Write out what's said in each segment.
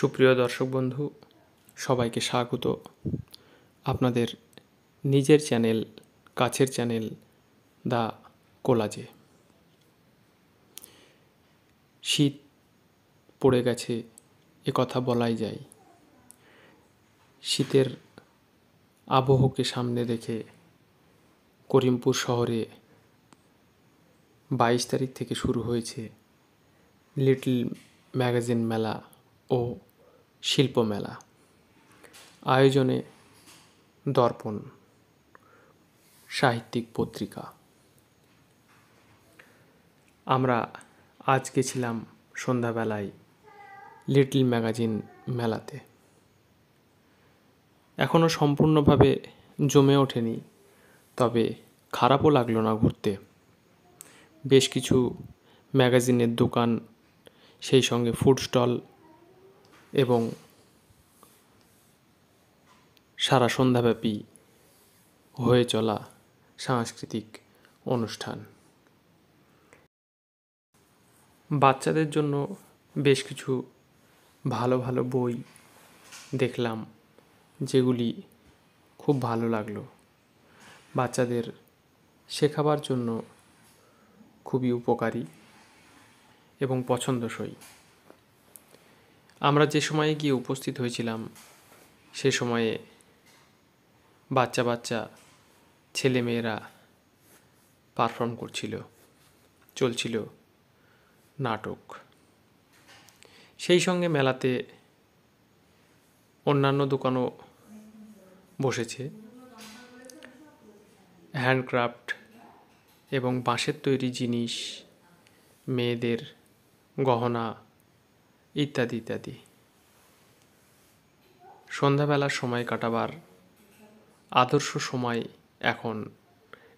সুপ্রিয় দর্শক বন্ধু, সবাইকে স্বাগত আপনাদের নিজের চ্যানেল, কাছের চ্যানেল দ্য কোলাজে। শীত পড়ে গেছে, এ কথা বলাই যায়। শীতের আবহকে সামনে রেখে করিমপুর শহরে 22 তারিখ থেকে শুরু হয়েছে লিটল ম্যাগাজিন মেলা ও শিল্প মেলা। আয়োজনে দর্পণ সাহিত্যিক পত্রিকা। আমরা আজ গেছিলাম সন্ধ্যাবেলায় লিটল ম্যাগাজিন মেলাতে। এখনও সম্পূর্ণভাবে জমে ওঠেনি, তবে খারাপও লাগলো না ঘুরতে। বেশ কিছু ম্যাগাজিনের দোকান, সেই সঙ্গে ফুড স্টল এবং সারা সন্ধ্যাব্যাপী হয়ে চলা সাংস্কৃতিক অনুষ্ঠান। বাচ্চাদের জন্য বেশ কিছু ভালো ভালো বই দেখলাম, যেগুলি খুব ভালো লাগলো। বাচ্চাদের শেখাবার জন্য খুবই উপকারী এবং পছন্দসই। আমরা যে সময়ে গিয়ে উপস্থিত হয়েছিলাম, সে সময়ে বাচ্চা বাচ্চা ছেলেমেয়েরা পারফর্ম করছিল, চলছিল নাটক। সেই সঙ্গে মেলাতে অন্যান্য দোকানও বসেছে। হ্যান্ডক্রাফট এবং বাঁশের তৈরি জিনিস, মেয়েদের গহনা ইত্যাদি ইত্যাদি। সন্ধ্যাবেলার সময় কাটাবার আদর্শ সময় এখন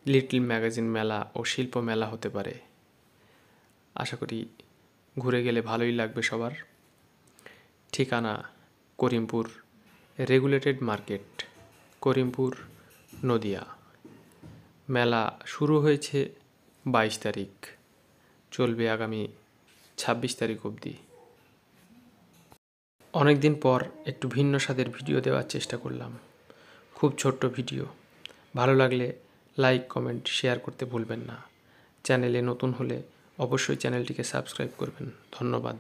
লিটল ম্যাগাজিন মেলা ও শিল্প মেলা হতে পারে। আশা করি ঘুরে গেলে ভালোই লাগবে সবার। ঠিকানা করিমপুর রেগুলেটেড মার্কেট, করিমপুর, নদিয়া। মেলা শুরু হয়েছে 22 তারিখ, চলবে আগামী 26 তারিখ অবধি। অনেক দিন পর একটু ভিন্ন স্বাদের ভিডিও দেওয়ার চেষ্টা করলাম। খুব ছোট্ট ভিডিও। ভালো লাগলে লাইক, কমেন্ট, শেয়ার করতে ভুলবেন না। চ্যানেলে নতুন হলে অবশ্যই চ্যানেলটিকে সাবস্ক্রাইব করবেন। ধন্যবাদ।